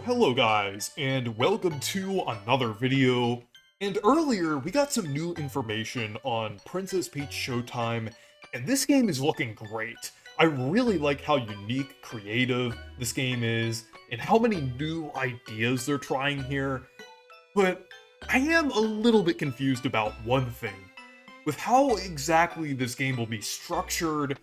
Hello guys, and welcome to another video. And earlier, we got some new information on Princess Peach Showtime, and this game is looking great. I really like how unique, creative this game is, and how many new ideas they're trying here. But I am a little bit confused about one thing. With how exactly this game will be structured,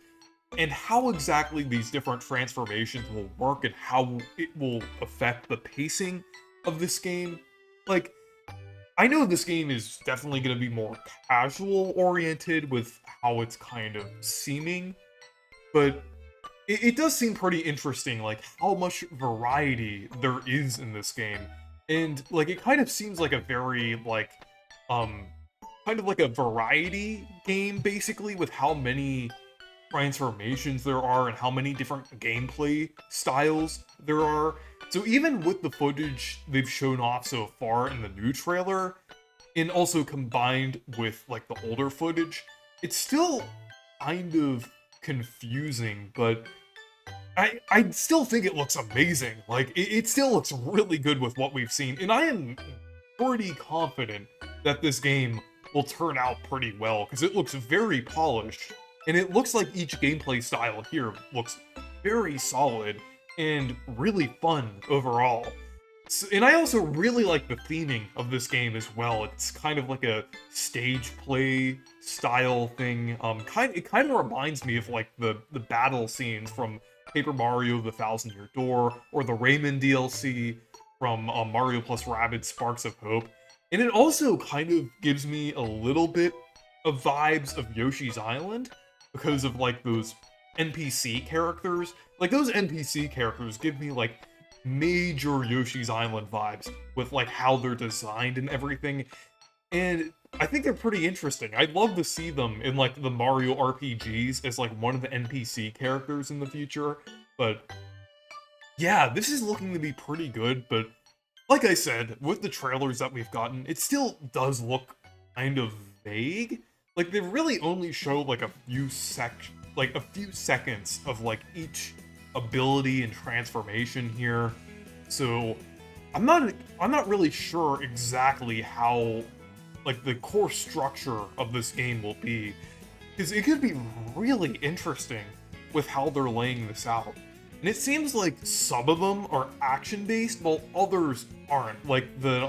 and how exactly these different transformations will work and how it will affect the pacing of this game. Like, I know this game is definitely going to be more casual oriented with how it's kind of seeming, but it does seem pretty interesting, like, how much variety there is in this game. And, like, it kind of seems like a very, like, um, kind of like a variety game, basically, with how many transformations there are and how many different gameplay styles there are. So even with the footage they've shown off so far in the new trailer, and also combined with like the older footage, it's still kind of confusing, but I still think it looks amazing. Like, it still looks really good with what we've seen, and I am pretty confident that this game will turn out pretty well, because it looks very polished, and it looks like each gameplay style here looks very solid and really fun overall. So, and I also really like the theming of this game as well. It's kind of like a stage play style thing. It kind of reminds me of like the battle scenes from Paper Mario: The Thousand Year Door, or the Rayman DLC from Mario plus Rabbids Sparks of Hope. And it also kind of gives me a little bit of vibes of Yoshi's Island, because of like those NPC characters. Like, those NPC characters give me like major Yoshi's Island vibes with like how they're designed and everything. And I think they're pretty interesting. I'd love to see them in like the Mario RPGs as like one of the NPC characters in the future. But yeah, this is looking to be pretty good, but like I said, with the trailers that we've gotten, it still does look kind of vague. Like, they really only show like a few seconds of like each ability and transformation here. So I'm not really sure exactly how like the core structure of this game will be, because it could be really interesting with how they're laying this out. And it seems like some of them are action-based, while others aren't. Like the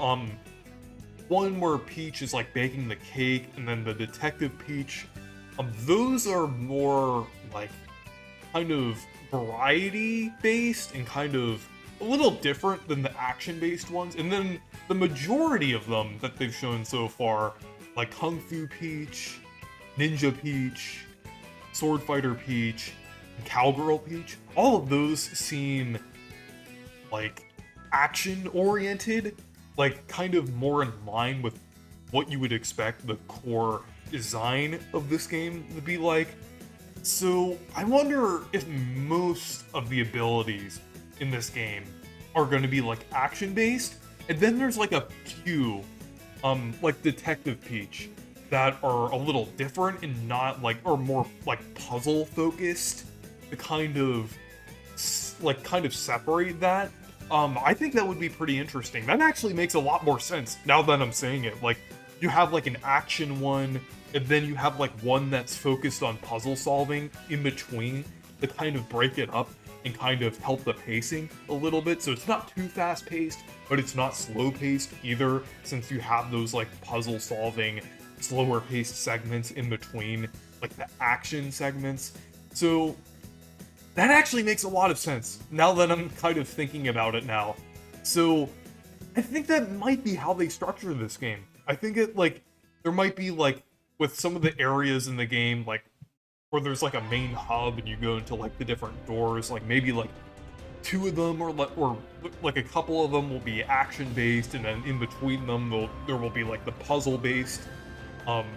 one where Peach is like baking the cake, and then the Detective Peach, those are more like kind of variety-based and kind of a little different than the action-based ones. And then the majority of them that they've shown so far, like Kung Fu Peach, Ninja Peach, Sword Fighter Peach, Cowgirl Peach, all of those seem like action-oriented, like kind of more in line with what you would expect the core design of this game to be like. So I wonder if most of the abilities in this game are going to be like action-based, and then there's like a few, like Detective Peach, that are a little different and not like, or more like puzzle-focused, to kind of separate that. I think that would be pretty interesting. That actually makes a lot more sense now that I'm saying it. Like, you have like an action one, and then you have like one that's focused on puzzle solving in between, to kind of break it up and kind of help the pacing a little bit. So it's not too fast paced, but it's not slow paced either, since you have those like puzzle solving, slower paced segments in between, like the action segments. So that actually makes a lot of sense, now that I'm kind of thinking about it now. So I think that might be how they structure this game. I think it, like, there might be, like, with some of the areas in the game, like, where there's, like, a main hub and you go into, like, the different doors, like, maybe, like, two of them, or like, a couple of them will be action-based, and then in between them, there will be, like, the puzzle-based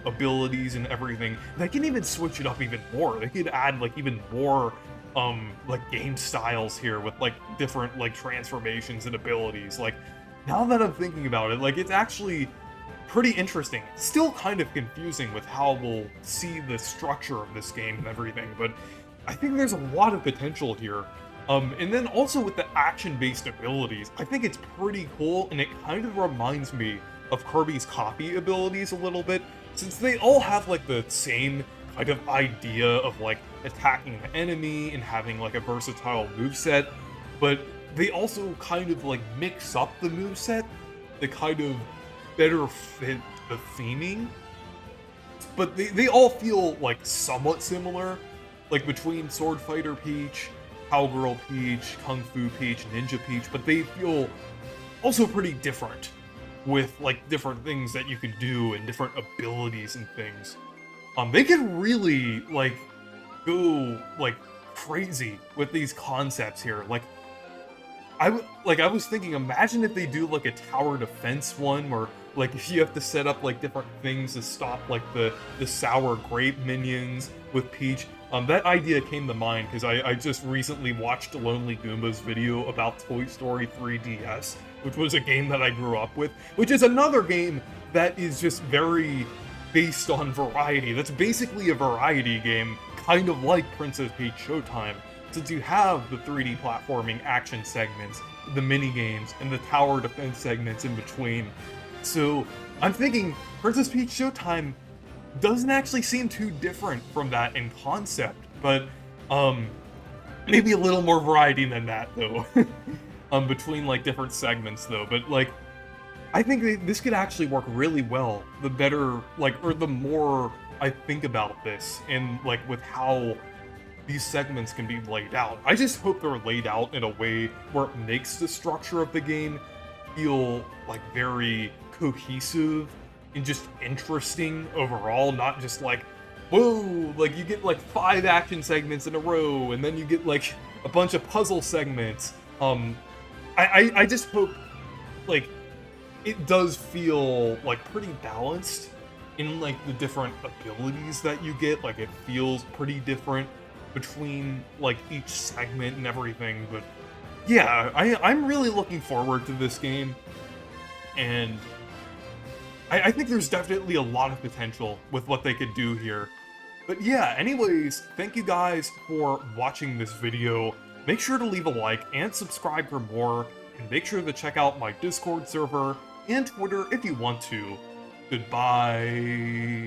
abilities and everything. They can even switch it up even more. They could add, like, even more like game styles here with like different like transformations and abilities. Like, now that I'm thinking about it, like, it's actually pretty interesting. Still kind of confusing with how we'll see the structure of this game and everything, but I think there's a lot of potential here. And then also with the action-based abilities, I think it's pretty cool, and it kind of reminds me of Kirby's copy abilities a little bit, since they all have like the same kind of idea of like attacking the enemy and having like a versatile moveset, but they also kind of like mix up the moveset to kind of better fit the theming. But they all feel like somewhat similar, like between Sword Fighter Peach, Cowgirl Peach, Kung Fu Peach, Ninja Peach, but they feel also pretty different with like different things that you can do and different abilities and things. They can really like go like crazy with these concepts here. Like I was thinking, imagine if they do like a tower defense one where like if you have to set up like different things to stop like the sour grape minions with Peach. That idea came to mind because I just recently watched Lonely Goomba's video about Toy Story 3DS, which was a game that I grew up with, which is another game that is just very based on variety. That's basically a variety game, kind of like Princess Peach Showtime, since you have the 3D platforming action segments, the mini games, and the tower defense segments in between. So I'm thinking Princess Peach Showtime doesn't actually seem too different from that in concept, but maybe a little more variety than that though. Between like different segments though, but like I think this could actually work really well. The better, like, or the more I think about this and like with how these segments can be laid out. I just hope they're laid out in a way where it makes the structure of the game feel like very cohesive and just interesting overall, not just like, whoa, like you get like 5 action segments in a row and then you get like a bunch of puzzle segments. I just hope like it does feel like pretty balanced in like the different abilities that you get. Like it feels pretty different between like each segment and everything. But yeah, I'm really looking forward to this game, and I think there's definitely a lot of potential with what they could do here. But yeah, anyways, thank you guys for watching this video. Make sure to leave a like and subscribe for more, and make sure to check out my Discord server and Twitter if you want to. Goodbye.